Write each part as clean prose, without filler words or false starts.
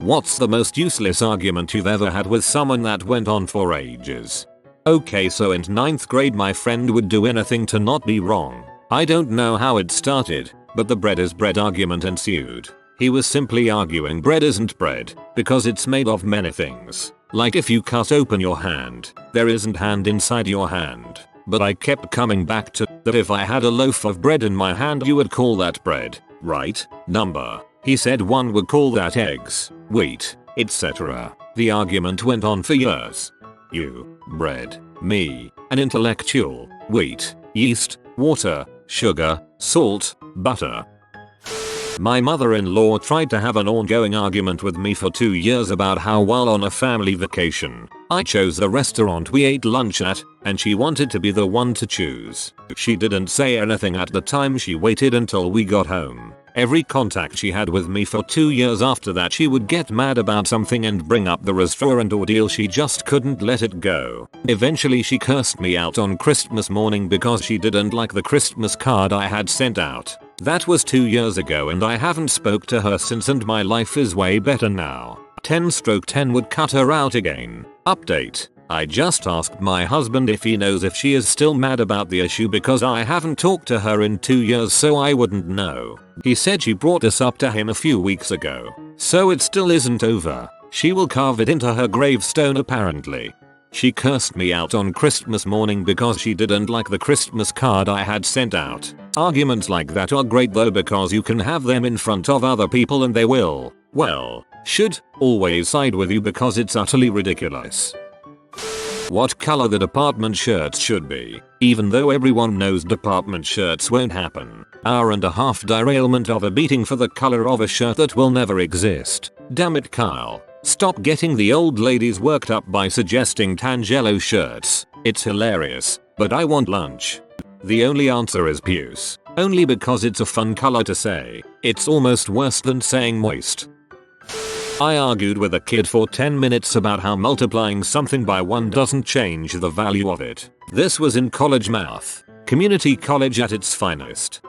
What's the most useless argument you've ever had with someone that went on for ages? Okay, so in 9th grade my friend would do anything to not be wrong. I don't know how it started, but the bread is bread argument ensued. He was simply arguing bread isn't bread, because it's made of many things. Like if you cut open your hand, there isn't hand inside your hand. But I kept coming back to that if I had a loaf of bread in my hand you would call that bread, right? Number. He said one would call that eggs, wheat, etc. The argument went on for years. You, bread, me, an intellectual, wheat, yeast, water, sugar, salt, butter. My mother-in-law tried to have an ongoing argument with me for 2 years about how while on a family vacation, I chose the restaurant we ate lunch at, and she wanted to be the one to choose. She didn't say anything at the time, she waited until we got home. Every contact she had with me for 2 years after that she would get mad about something and bring up the restaurant ordeal. She just couldn't let it go. Eventually she cursed me out on Christmas morning because she didn't like the Christmas card I had sent out. That was 2 years ago and I haven't spoke to her since, and my life is way better now. 10/10 would cut her out again. Update. I just asked my husband if he knows if she is still mad about the issue because I haven't talked to her in 2 years, so I wouldn't know. He said she brought this up to him a few weeks ago. So it still isn't over. She will carve it into her gravestone apparently. She cursed me out on Christmas morning because she didn't like the Christmas card I had sent out. Arguments like that are great though because you can have them in front of other people and they will, well, should, always side with you because it's utterly ridiculous. What color the department shirts should be, even though everyone knows department shirts won't happen. Hour-and-a-half derailment of a beating for the color of a shirt that will never exist. Damn it, Kyle. Stop getting the old ladies worked up by suggesting Tangelo shirts. It's hilarious, but I want lunch. The only answer is puce. Only because it's a fun color to say. It's almost worse than saying moist. I argued with a kid for 10 minutes about how multiplying something by 1 doesn't change the value of it. This was in college math. Community college at its finest.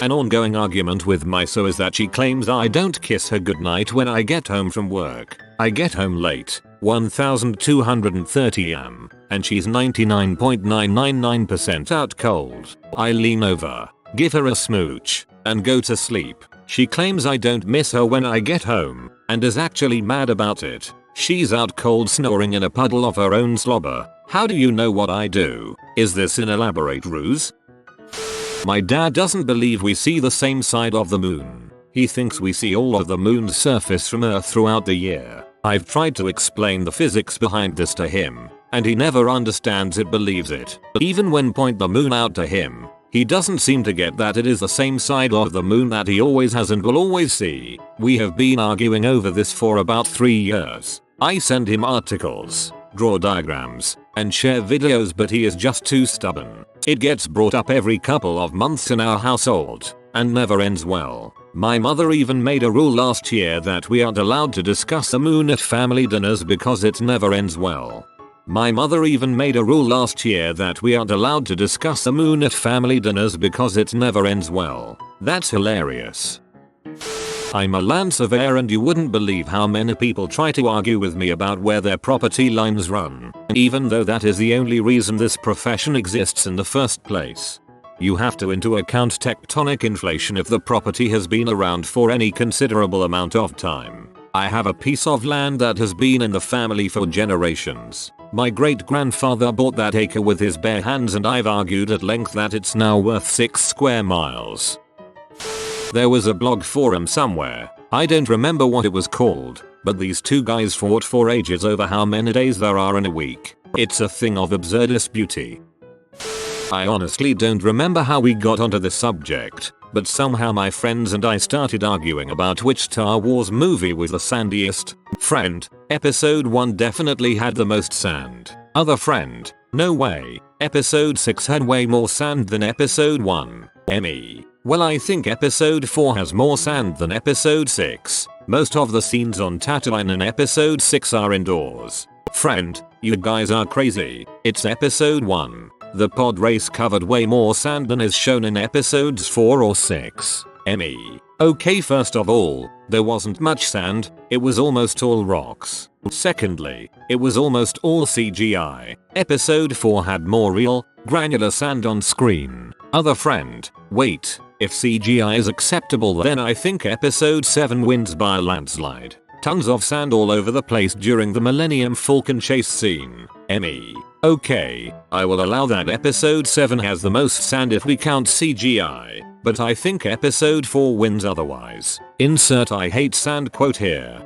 An ongoing argument with my so is that she claims I don't kiss her goodnight when I get home from work. I get home late, 1230 am, and she's 99.999% out cold. I lean over, give her a smooch, and go to sleep. She claims I don't miss her when I get home, and is actually mad about it. She's out cold snoring in a puddle of her own slobber. How do you know what I do? Is this an elaborate ruse? My dad doesn't believe we see the same side of the moon. He thinks we see all of the moon's surface from Earth throughout the year. I've tried to explain the physics behind this to him, and he never understands it, believes it. Even when point the moon out to him, he doesn't seem to get that it is the same side of the moon that he always has and will always see. We have been arguing over this for about 3 years. I send him articles, draw diagrams, and share videos, but he is just too stubborn. It gets brought up every couple of months in our household, and never ends well. My mother even made a rule last year that we aren't allowed to discuss the moon at family dinners because it never ends well. My mother even made a rule last year that we aren't allowed to discuss the moon at family dinners because it never ends well. That's hilarious. I'm a land surveyor and you wouldn't believe how many people try to argue with me about where their property lines run, even though that is the only reason this profession exists in the first place. You have to into account tectonic inflation if the property has been around for any considerable amount of time. I have a piece of land that has been in the family for generations. My great-grandfather bought that acre with his bare hands and I've argued at length that it's now worth 6 square miles. There was a blog forum somewhere, I don't remember what it was called, but these two guys fought for ages over how many days there are in a week. It's a thing of absurdist beauty. I honestly don't remember how we got onto this subject, but somehow my friends and I started arguing about which Star Wars movie was the sandiest. Friend, episode 1 definitely had the most sand. Other friend, no way, episode 6 had way more sand than episode 1. Me, well I think episode 4 has more sand than episode 6. Most of the scenes on Tatooine in episode 6 are indoors. Friend, you guys are crazy. It's episode 1. The pod race covered way more sand than is shown in episodes 4 or 6. Me, Okay, first of all, there wasn't much sand, it was almost all rocks. Secondly, it was almost all CGI. Episode 4 had more real, granular sand on screen. Other friend, wait, if CGI is acceptable then I think episode 7 wins by a landslide. Tons of sand all over the place during the Millennium Falcon chase scene. ME. Okay, I will allow that episode 7 has the most sand if we count CGI, but I think episode 4 wins otherwise. Insert I hate sand quote here.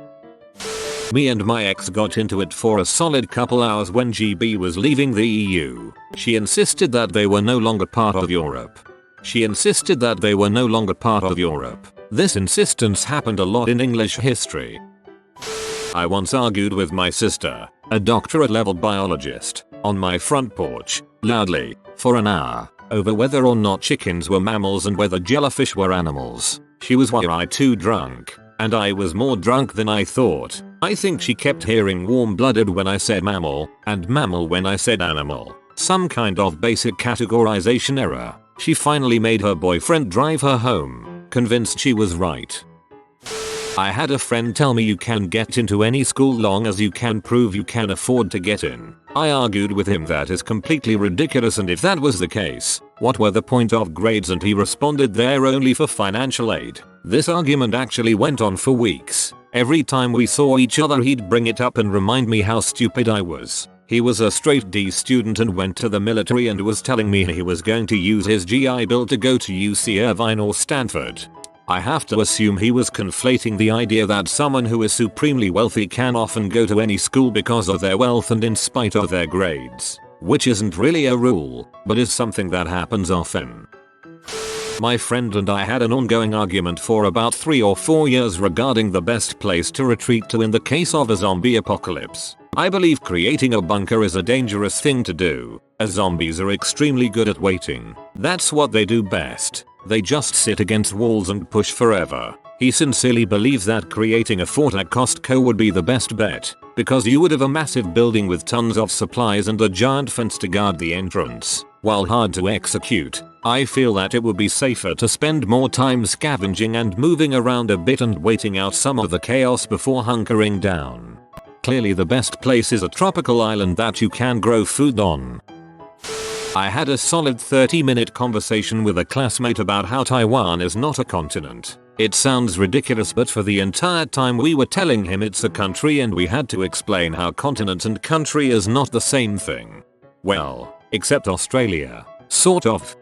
Me and my ex got into it for a solid couple hours when GB was leaving the EU. She insisted that they were no longer part of Europe. This insistence happened a lot in English history. I once argued with my sister, a doctorate-level biologist, on my front porch, loudly, for an hour, over whether or not chickens were mammals and whether jellyfish were animals. She was way too drunk, and I was more drunk than I thought. I think she kept hearing warm-blooded when I said mammal, and mammal when I said animal. Some kind of basic categorization error. She finally made her boyfriend drive her home, convinced she was right. I had a friend tell me you can get into any school long as you can prove you can afford to get in. I argued with him that is completely ridiculous, and if that was the case, what were the point of grades, and he responded they're only for financial aid. This argument actually went on for weeks. Every time we saw each other he'd bring it up and remind me how stupid I was. He was a straight D student and went to the military and was telling me he was going to use his GI Bill to go to UC Irvine or Stanford. I have to assume he was conflating the idea that someone who is supremely wealthy can often go to any school because of their wealth and in spite of their grades, which isn't really a rule, but is something that happens often. My friend and I had an ongoing argument for about 3 or 4 years regarding the best place to retreat to in the case of a zombie apocalypse. I believe creating a bunker is a dangerous thing to do, as zombies are extremely good at waiting. That's what they do best. They just sit against walls and push forever. He sincerely believes that creating a fort at Costco would be the best bet, because you would have a massive building with tons of supplies and a giant fence to guard the entrance. While hard to execute, I feel that it would be safer to spend more time scavenging and moving around a bit and waiting out some of the chaos before hunkering down. Clearly the best place is a tropical island that you can grow food on. I had a solid 30-minute conversation with a classmate about how Taiwan is not a continent. It sounds ridiculous, but for the entire time we were telling him it's a country and we had to explain how continent and country is not the same thing. Well, except Australia. Sort of.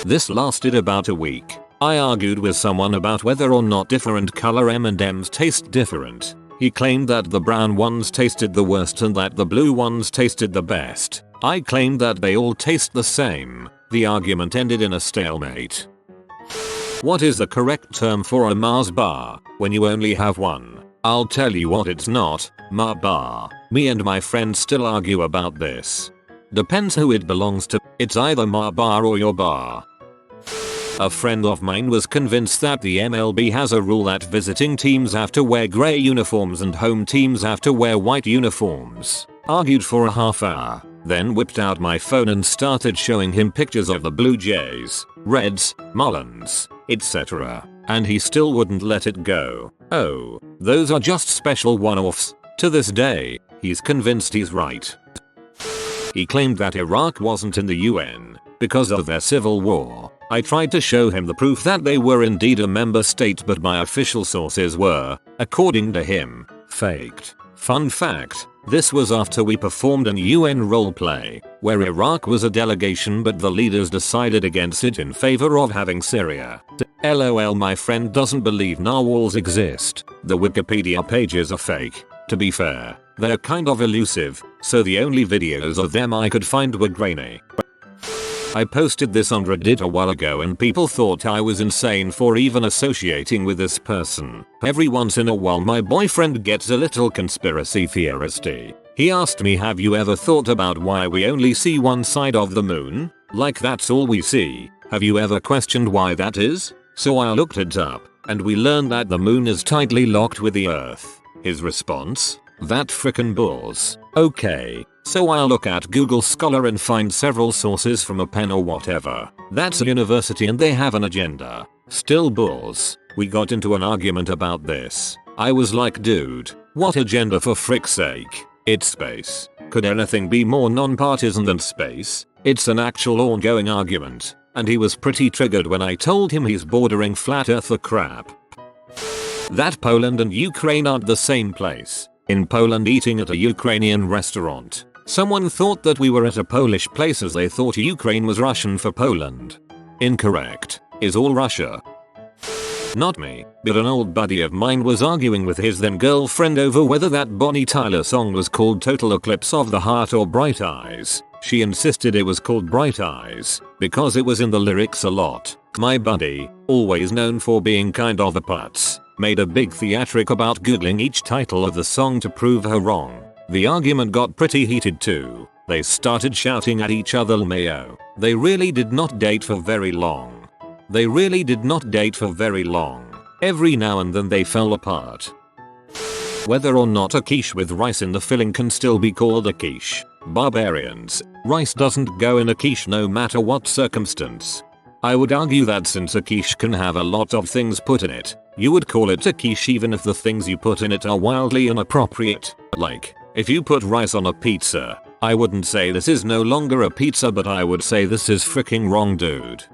This lasted about a week. I argued with someone about whether or not different color M&Ms taste different. He claimed that the brown ones tasted the worst and that the blue ones tasted the best. I claimed that they all taste the same. The argument ended in a stalemate. What is the correct term for a Mars bar when you only have one? I'll tell you what it's not, Mars bar. Me and my friend still argue about this. Depends who it belongs to. It's either Mars bar or your bar. A friend of mine was convinced that the MLB has a rule that visiting teams have to wear grey uniforms and home teams have to wear white uniforms. Argued for a half hour. Then whipped out my phone and started showing him pictures of the Blue Jays, Reds, Marlins, etc. And he still wouldn't let it go. Oh, those are just special one-offs. To this day, he's convinced he's right. He claimed that Iraq wasn't in the UN because of their civil war. I tried to show him the proof that they were indeed a member state, but my official sources were, according to him, faked. Fun fact, this was after we performed an UN roleplay, where Iraq was a delegation but the leaders decided against it in favor of having Syria. LOL, my friend doesn't believe narwhals exist. The Wikipedia pages are fake. To be fair, they're kind of elusive, so the only videos of them I could find were grainy. I posted this on Reddit a while ago and people thought I was insane for even associating with this person. Every once in a while my boyfriend gets a little conspiracy theoristy. He asked me, have you ever thought about why we only see one side of the moon? Like that's all we see. Have you ever questioned why that is? So I looked it up, and we learned that the moon is tightly locked with the earth. His response? That frickin' balls. Okay. So I'll look at Google Scholar and find several sources from a pen or whatever. That's a university and they have an agenda. Still bulls. We got into an argument about this. I was like, dude, what agenda for frick's sake? It's space. Could anything be more non-partisan than space? It's an actual ongoing argument. And he was pretty triggered when I told him he's bordering flat earther crap. That Poland and Ukraine aren't the same place. In Poland, eating at a Ukrainian restaurant, someone thought that we were at a Polish place as they thought Ukraine was Russian for Poland. Incorrect. Is all Russia. Not me, but an old buddy of mine was arguing with his then girlfriend over whether that Bonnie Tyler song was called Total Eclipse of the Heart or Bright Eyes. She insisted it was called Bright Eyes because it was in the lyrics a lot. My buddy, always known for being kind of a putz, made a big theatric about googling each title of the song to prove her wrong. The argument got pretty heated too. They started shouting at each other LMAO. They really did not date for very long. Every now and then they fell apart. Whether or not a quiche with rice in the filling can still be called a quiche. Barbarians, rice doesn't go in a quiche no matter what circumstance. I would argue that since a quiche can have a lot of things put in it, you would call it a quiche even if the things you put in it are wildly inappropriate. Like, if you put rice on a pizza, I wouldn't say this is no longer a pizza, but I would say this is freaking wrong, dude.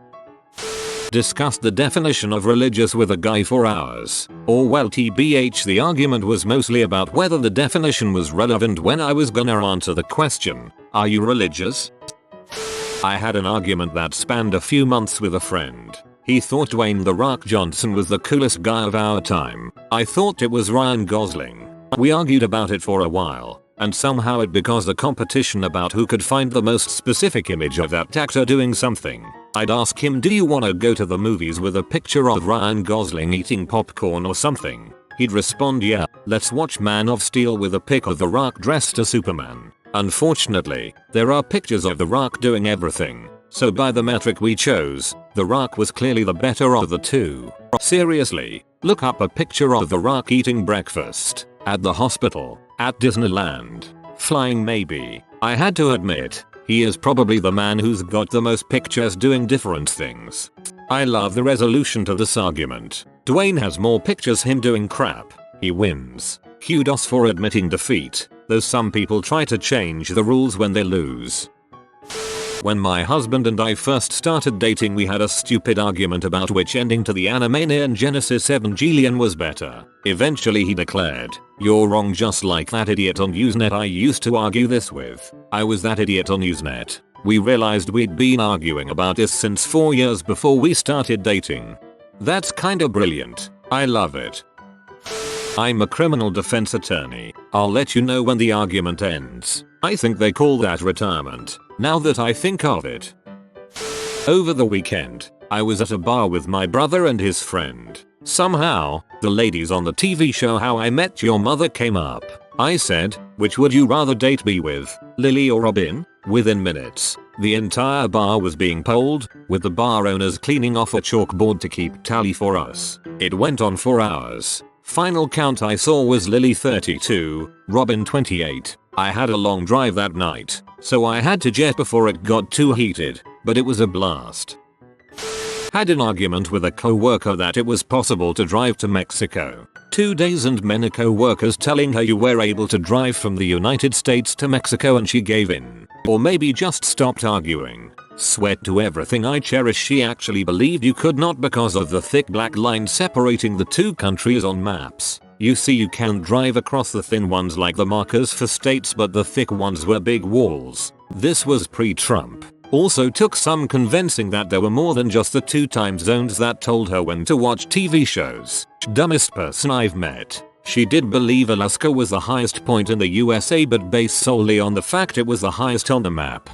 Discussed the definition of religious with a guy for hours. Or well, TBH, the argument was mostly about whether the definition was relevant when I was gonna answer the question, are you religious? I had an argument that spanned a few months with a friend. He thought Dwayne "The Rock" Johnson was the coolest guy of our time. I thought it was Ryan Gosling. We argued about it for a while, and somehow it became a competition about who could find the most specific image of that actor doing something. I'd ask him, do you wanna go to the movies with a picture of Ryan Gosling eating popcorn or something? He'd respond, yeah, let's watch Man of Steel with a pic of The Rock dressed as Superman. Unfortunately, there are pictures of The Rock doing everything, so by the metric we chose, The Rock was clearly the better of the two. Seriously, look up a picture of The Rock eating breakfast, at the hospital, at Disneyland, flying maybe. I had to admit, he is probably the man who's got the most pictures doing different things. I love the resolution to this argument. Dwayne has more pictures him doing crap. He wins. Kudos for admitting defeat, though some people try to change the rules when they lose. When my husband and I first started dating, we had a stupid argument about which ending to the anime Neon Genesis Evangelion was better. Eventually he declared, "You're wrong, just like that idiot on Usenet I used to argue this with." I was that idiot on Usenet. We realized we'd been arguing about this since 4 years before we started dating. That's kinda brilliant. I love it. I'm a criminal defense attorney. I'll let you know when the argument ends. I think they call that retirement, now that I think of it. Over the weekend, I was at a bar with my brother and his friend. Somehow, the ladies on the TV show How I Met Your Mother came up. I said, which would you rather date me with, Lily or Robin? Within minutes, the entire bar was being polled, with the bar owners cleaning off a chalkboard to keep tally for us. It went on for hours. Final count I saw was Lily 32, Robin 28. I had a long drive that night, so I had to jet before it got too heated, but it was a blast. Had an argument with a co-worker that it was possible to drive to Mexico. 2 days and many co-workers telling her you were able to drive from the United States to Mexico and she gave in. Or maybe just stopped arguing. Sweat to everything I cherish, she actually believed you could not because of the thick black line separating the two countries on maps. You see, you can drive across the thin ones like the markers for states, but the thick ones were big walls. This was pre-Trump. Also took some convincing that there were more than just the 2 time zones that told her when to watch TV shows. Dumbest person I've met. She did believe Alaska was the highest point in the USA, but based solely on the fact it was the highest on the map.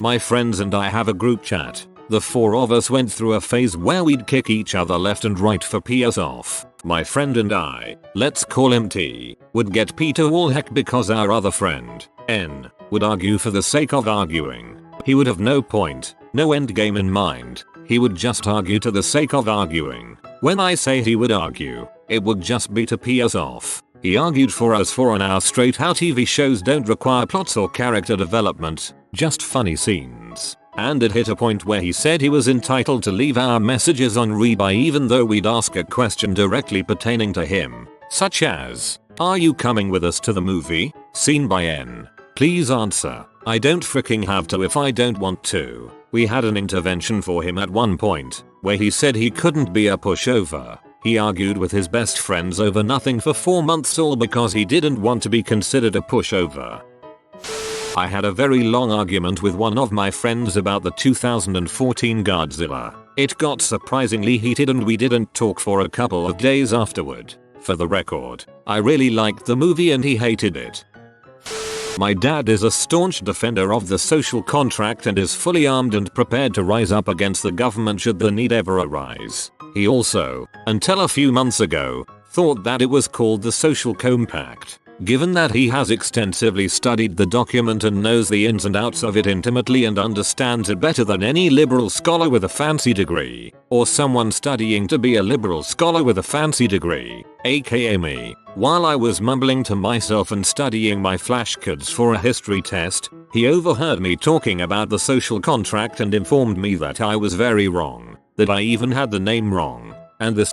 My friends and I have a group chat. The 4 of us went through a phase where we'd kick each other left and right for PS off. My friend and I, let's call him T, would get P to all heck because our other friend, N, would argue for the sake of arguing. He would have no point, no end game in mind. He would just argue to the sake of arguing. When I say he would argue, it would just be to PS off. He argued for us for an hour straight how TV shows don't require plots or character development, just funny scenes. and it hit a point where he said he was entitled to leave our messages on read even though we'd ask a question directly pertaining to him, such as, "Are you coming with us to the movie? Seen by N. Please answer. I don't freaking have to if I don't want to." We had an intervention for him at one point, where he said he couldn't be a pushover. He argued with his best friends over nothing for 4 months all because he didn't want to be considered a pushover. I had a very long argument with one of my friends about the 2014 Godzilla. It got surprisingly heated and we didn't talk for a couple of days afterward. For the record, I really liked the movie and he hated it. My dad is a staunch defender of the social contract and is fully armed and prepared to rise up against the government should the need ever arise. He also, until a few months ago, thought that it was called the Social Compact. Given that he has extensively studied the document and knows the ins and outs of it intimately and understands it better than any liberal scholar with a fancy degree, or someone studying to be a liberal scholar with a fancy degree, aka me, while I was mumbling to myself and studying my flashcards for a history test, he overheard me talking about the social contract and informed me that I was very wrong, that I even had the name wrong, and this,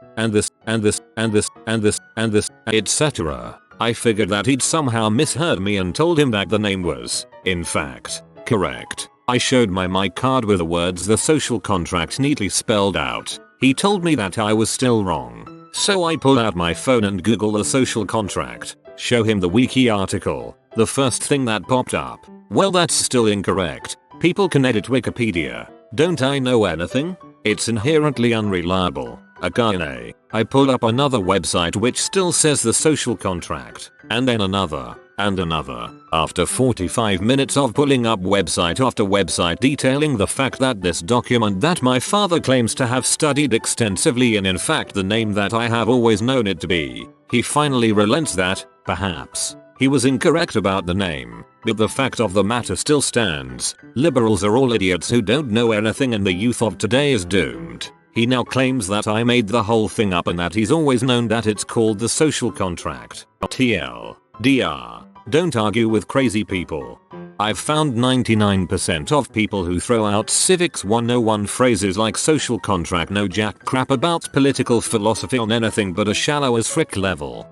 etc. I figured that he'd somehow misheard me and told him that the name was, in fact, correct. I showed my card with the words "the social contract" neatly spelled out. He told me that I was still wrong. So I pull out my phone and Google the social contract, show him the wiki article. The first thing that popped up, "Well, that's still incorrect. People can edit Wikipedia. Don't I know anything? It's inherently unreliable. Akane." I pull up another website which still says the social contract, and then another, and another. After 45 minutes of pulling up website after website detailing the fact that this document that my father claims to have studied extensively and in fact the name that I have always known it to be, he finally relents that, perhaps, he was incorrect about the name, but the fact of the matter still stands. Liberals are all idiots who don't know anything and the youth of today is doomed. He now claims that I made the whole thing up and that he's always known that it's called the social contract. TLDR. Don't argue with crazy people. I've found 99% of people who throw out Civics 101 phrases like social contract know jack crap about political philosophy on anything but a shallow as frick level.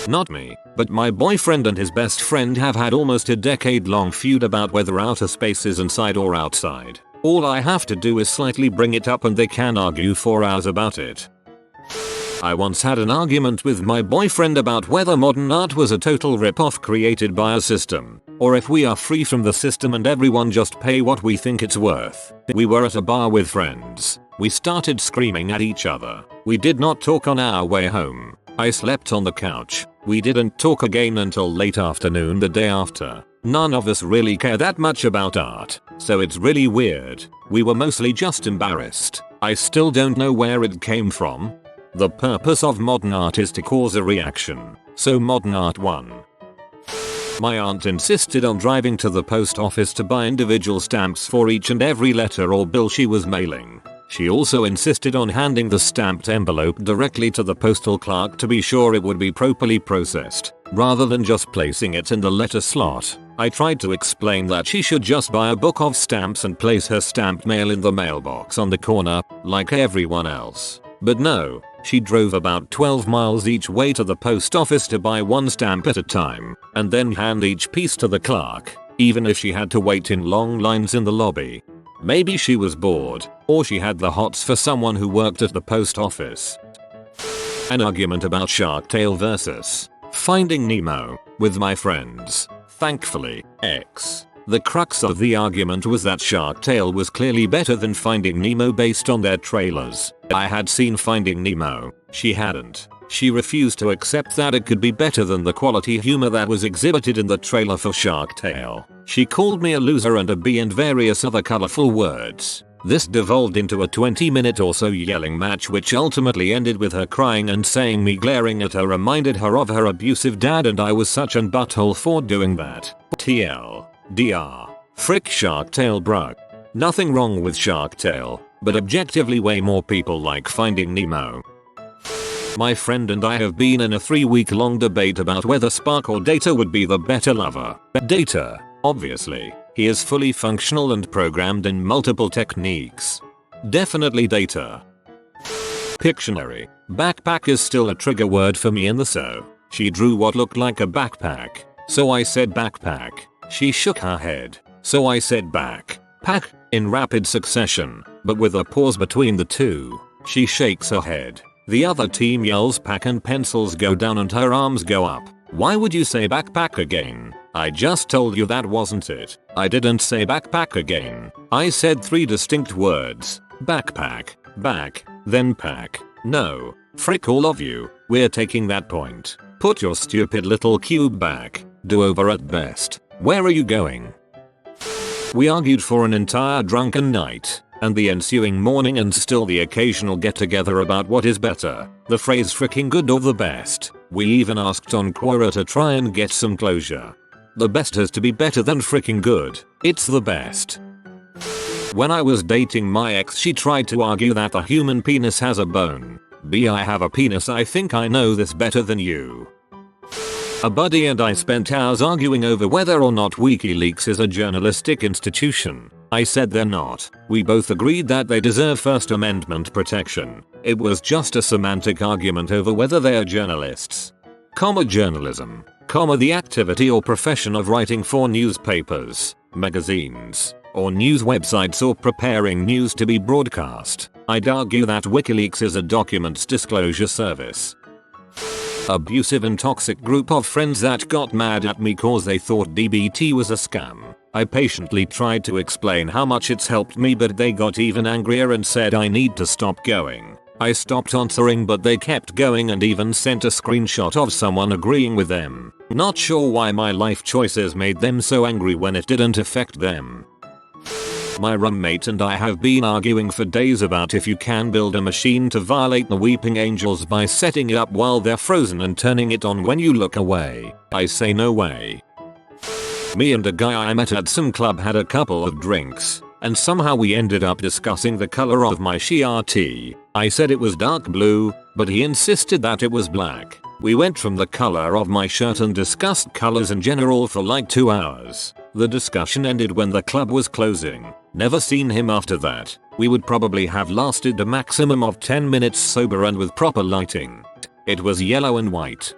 Not me, but my boyfriend and his best friend have had almost a decade-long feud about whether outer space is inside or outside. All I have to do is slightly bring it up and they can argue for hours about it. I once had an argument with my boyfriend about whether modern art was a total rip-off created by a system, or if we are free from the system and everyone just pay what we think it's worth. We were at a bar with friends. We started screaming at each other. We did not talk on our way home. I slept on the couch. We didn't talk again until late afternoon the day after. None of us really care that much about art, so it's really weird. We were mostly just embarrassed. I still don't know where it came from. The purpose of modern art is to cause a reaction, so modern art won. My aunt insisted on driving to the post office to buy individual stamps for each and every letter or bill she was mailing. She also insisted on handing the stamped envelope directly to the postal clerk to be sure it would be properly processed, rather than just placing it in the letter slot. I tried to explain that she should just buy a book of stamps and place her stamped mail in the mailbox on the corner, like everyone else. But no, she drove about 12 miles each way to the post office to buy one stamp at a time, and then hand each piece to the clerk, even if she had to wait in long lines in the lobby. Maybe she was bored, or she had the hots for someone who worked at the post office. An argument about Shark Tale versus Finding Nemo with my friends. Thankfully, the crux of the argument was that Shark Tale was clearly better than Finding Nemo based on their trailers. I had seen Finding Nemo, she hadn't. She refused to accept that it could be better than the quality humor that was exhibited in the trailer for Shark Tale. She called me a loser and a bee and various other colorful words. This devolved into a 20-minute or so yelling match which ultimately ended with her crying and saying me glaring at her reminded her of her abusive dad and I was such an butthole for doing that. TLDR. Frick Shark Tale bruh. Nothing wrong with Shark Tale, but objectively way more people like Finding Nemo. My friend and I have been in a 3-week long debate about whether Spark or Data would be the better lover. Data, obviously. He is fully functional and programmed in multiple techniques. Definitely data. Pictionary. Backpack is still a trigger word for me in the so. She drew what looked like a backpack, so I said backpack. She shook her head, so I said pack, in rapid succession, but with a pause between the two. She shakes her head. The other team yells pack and pencils go down and her arms go up. Why would you say backpack again? I just told you that wasn't it. I didn't say backpack again. I said 3 distinct words. Backpack, back, then pack. No, frick all of you, we're taking that point. Put your stupid little cube back. Do over at best. Where are you going? We argued for an entire drunken night, and the ensuing morning and still the occasional get together about what is better, the phrase fricking good or the best. We even asked on Quora to try and get some closure. The best has to be better than fricking good. It's the best. When I was dating my ex, she tried to argue that the human penis has a bone. I have a penis. I think I know this better than you. A buddy and I spent hours arguing over whether or not WikiLeaks is a journalistic institution. I said they're not. We both agreed that they deserve First Amendment protection. It was just a semantic argument over whether they are journalists. Journalism, the activity or profession of writing for newspapers, magazines, or news websites or preparing news to be broadcast. I'd argue that WikiLeaks is a documents disclosure service. Abusive and toxic group of friends that got mad at me cause they thought DBT was a scam. I patiently tried to explain how much it's helped me, but they got even angrier and said I need to stop going. I stopped answering, but they kept going and even sent a screenshot of someone agreeing with them. Not sure why my life choices made them so angry when it didn't affect them. My roommate and I have been arguing for days about if you can build a machine to violate the weeping angels by setting it up while they're frozen and turning it on when you look away. I say no way. Me and a guy I met at some club had a couple of drinks, and somehow we ended up discussing the color of my shirt. I said it was dark blue, but he insisted that it was black. We went from the color of my shirt and discussed colors in general for like 2 hours. The discussion ended when the club was closing. Never seen him after that. We would probably have lasted a maximum of 10 minutes sober and with proper lighting. It was yellow and white.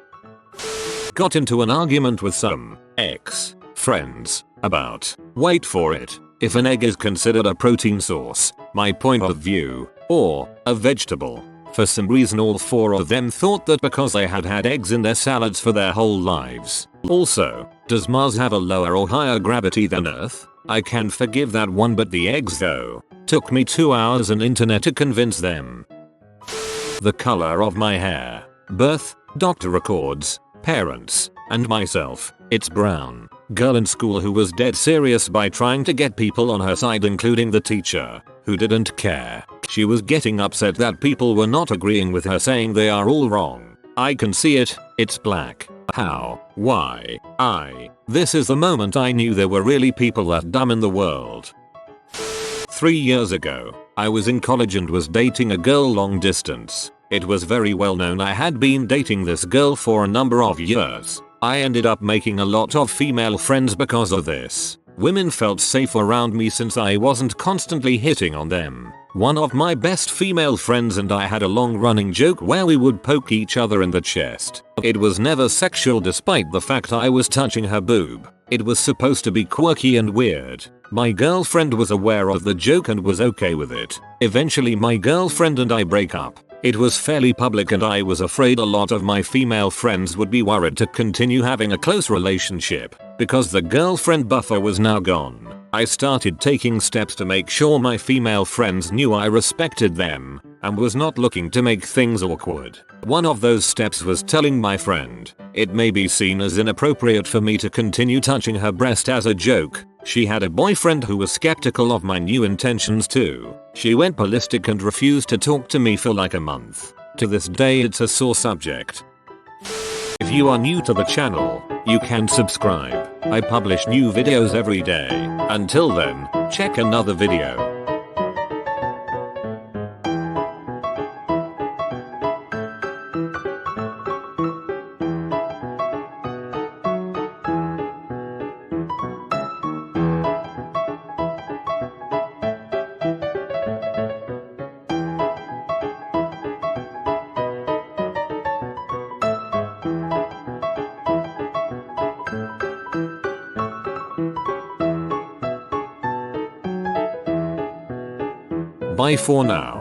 Got into an argument with some ex-friends about, wait for it, if an egg is considered a protein source, my point of view, or a vegetable. For some reason all 4 of them thought that because they had had eggs in their salads for their whole lives. Also, does Mars have a lower or higher gravity than Earth? I can forgive that one, but the eggs though. Took me 2 hours and internet to convince them. The color of my hair. Birth, doctor records, parents, and myself. It's brown. Girl in school who was dead serious by trying to get people on her side, including the teacher, who didn't care. She was getting upset that people were not agreeing with her, saying they are all wrong. I can see it, it's black. How? Why? This is the moment I knew there were really people that dumb in the world. 3 years ago, I was in college and was dating a girl long distance. It was very well known I had been dating this girl for a number of years. I ended up making a lot of female friends because of this. Women felt safe around me since I wasn't constantly hitting on them. One of my best female friends and I had a long running joke where we would poke each other in the chest. It was never sexual despite the fact I was touching her boob. It was supposed to be quirky and weird. My girlfriend was aware of the joke and was okay with it. Eventually my girlfriend and I break up. It was fairly public and I was afraid a lot of my female friends would be worried to continue having a close relationship because the girlfriend buffer was now gone. I started taking steps to make sure my female friends knew I respected them and was not looking to make things awkward. One of those steps was telling my friend it may be seen as inappropriate for me to continue touching her breast as a joke. She had a boyfriend who was skeptical of my new intentions too. She went ballistic and refused to talk to me for like a month. To this day it's a sore subject. If you are new to the channel, you can subscribe. I publish new videos every day. Until then, check another video. Bye for now.